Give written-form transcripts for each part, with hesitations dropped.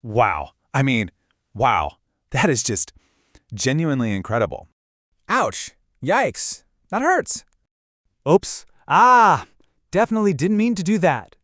Wow. I mean, wow. That is just genuinely incredible. Ouch. Yikes. That hurts. Oops. Definitely didn't mean to do that.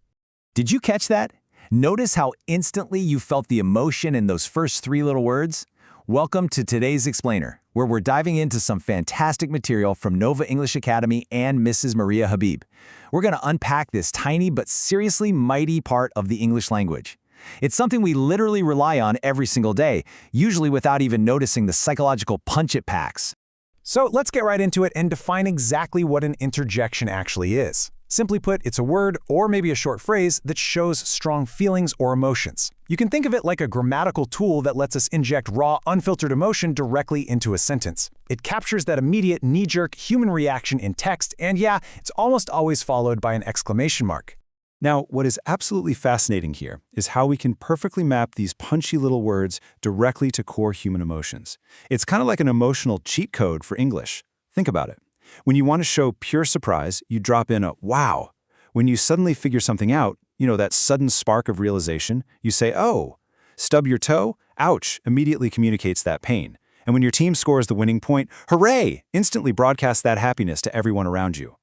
Did you catch that? Notice how instantly you felt the emotion in those first three little words? Welcome to today's Explainer, where we're diving into some fantastic material from Nova English Academy and Mrs. Maria Habib. We're going to unpack this tiny but seriously mighty part of the English language. It's something we literally rely on every single day, usually without even noticing the psychological punch it packs. So let's get right into it and define exactly what an interjection actually is. Simply put, it's a word or maybe a short phrase that shows strong feelings or emotions. You can think of it like a grammatical tool that lets us inject raw, unfiltered emotion directly into a sentence. It captures that immediate, knee-jerk human reaction in text, and yeah, it's almost always followed by an exclamation mark. Now, what is absolutely fascinating here is how we can perfectly map these punchy little words directly to core human emotions. It's kind of like an emotional cheat code for English. Think about it. When you want to show pure surprise, you drop in a wow. When you suddenly figure something out, that sudden spark of realization, you say, oh. Stub your toe, ouch, immediately communicates that pain. And when your team scores the winning point, hooray, instantly broadcasts that happiness to everyone around you.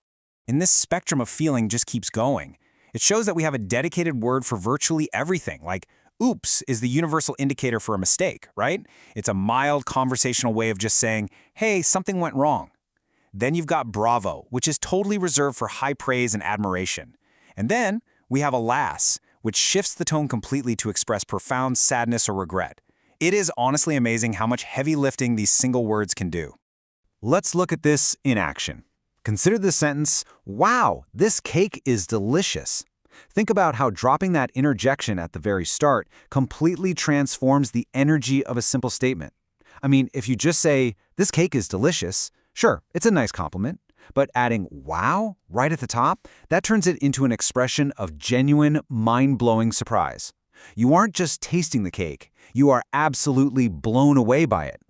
And this spectrum of feeling just keeps going. It shows that we have a dedicated word for virtually everything, like oops is the universal indicator for a mistake, right? It's a mild conversational way of just saying, hey, something went wrong. Then you've got bravo, which is totally reserved for high praise and admiration. And then we have alas, which shifts the tone completely to express profound sadness or regret. It is honestly amazing how much heavy lifting these single words can do. Let's look at this in action. Consider the sentence, wow, this cake is delicious. Think about how dropping that interjection at the very start completely transforms the energy of a simple statement. I mean, if you just say, this cake is delicious, sure, it's a nice compliment, but adding wow right at the top, that turns it into an expression of genuine, mind-blowing surprise. You aren't just tasting the cake, you are absolutely blown away by it.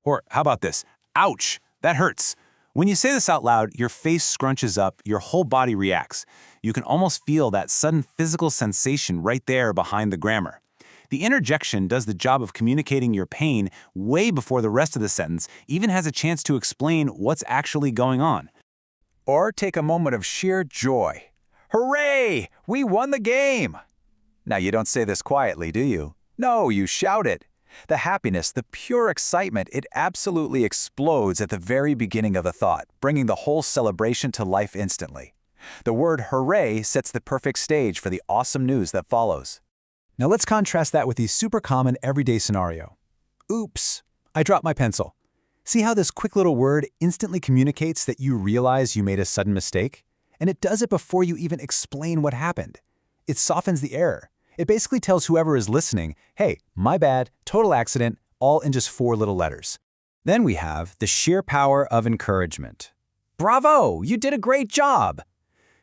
Or how about this? Ouch, that hurts. When you say this out loud, your face scrunches up, your whole body reacts. You can almost feel that sudden physical sensation right there behind the grammar. The interjection does the job of communicating your pain way before the rest of the sentence even has a chance to explain what's actually going on. Or take a moment of sheer joy. Hooray! We won the game! Now you don't say this quietly, do you? No, you shout it. The happiness, the pure excitement, it absolutely explodes at the very beginning of the thought, bringing the whole celebration to life instantly. The word hooray sets the perfect stage for the awesome news that follows. Now let's contrast that with the super common everyday scenario. Oops, I dropped my pencil. See how this quick little word instantly communicates that you realize you made a sudden mistake? And it does it before you even explain what happened. It softens the error. It basically tells whoever is listening, hey, my bad, total accident, all in just 4 little letters. Then we have the sheer power of encouragement. Bravo, you did a great job!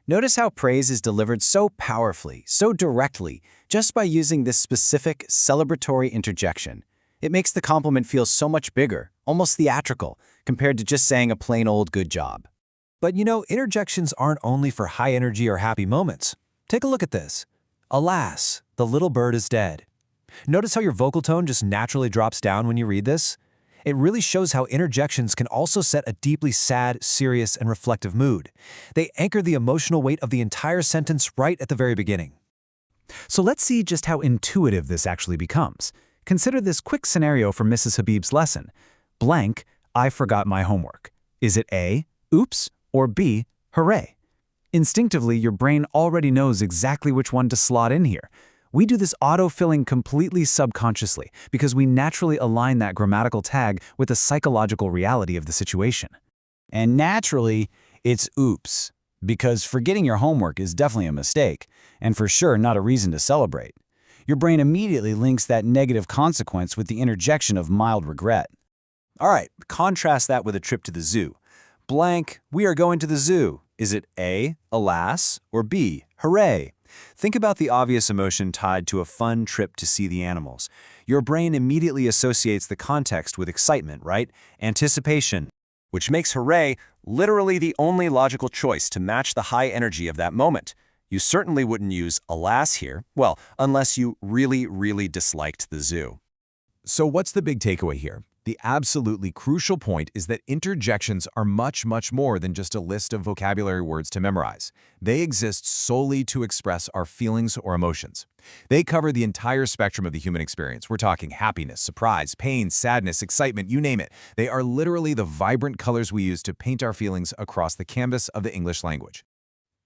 Notice how praise is delivered so powerfully, so directly, just by using this specific celebratory interjection. It makes the compliment feel so much bigger, almost theatrical, compared to just saying a plain old good job. But interjections aren't only for high energy or happy moments. Take a look at this. Alas, the little bird is dead. Notice how your vocal tone just naturally drops down when you read this? It really shows how interjections can also set a deeply sad, serious, and reflective mood. They anchor the emotional weight of the entire sentence right at the very beginning. So let's see just how intuitive this actually becomes. Consider this quick scenario from Mrs. Habib's lesson. Blank, I forgot my homework. Is it A, oops, or B, hooray? Instinctively, your brain already knows exactly which one to slot in here. We do this auto-filling completely subconsciously because we naturally align that grammatical tag with the psychological reality of the situation. And naturally, it's oops, because forgetting your homework is definitely a mistake, and for sure not a reason to celebrate. Your brain immediately links that negative consequence with the interjection of mild regret. All right, contrast that with a trip to the zoo. Blank, we are going to the zoo. Is it A, alas, or B, hooray? Think about the obvious emotion tied to a fun trip to see the animals. Your brain immediately associates the context with excitement, right? Anticipation, which makes hooray literally the only logical choice to match the high energy of that moment. You certainly wouldn't use alas here, well, unless you really, really disliked the zoo. So what's the big takeaway here? The absolutely crucial point is that interjections are much, much more than just a list of vocabulary words to memorize. They exist solely to express our feelings or emotions. They cover the entire spectrum of the human experience. We're talking happiness, surprise, pain, sadness, excitement, you name it. They are literally the vibrant colors we use to paint our feelings across the canvas of the English language.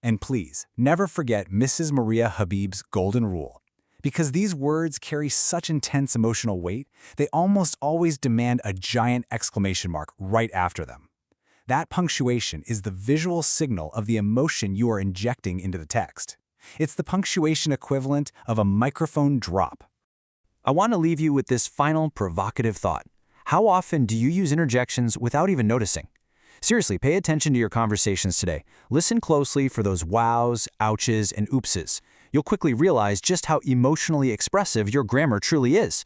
And please, never forget Mrs. Maria Habib's golden rule. Because these words carry such intense emotional weight, they almost always demand a giant exclamation mark right after them. That punctuation is the visual signal of the emotion you are injecting into the text. It's the punctuation equivalent of a microphone drop. I want to leave you with this final provocative thought. How often do you use interjections without even noticing? Seriously, pay attention to your conversations today. Listen closely for those wows, ouches, and oopses. You'll quickly realize just how emotionally expressive your grammar truly is.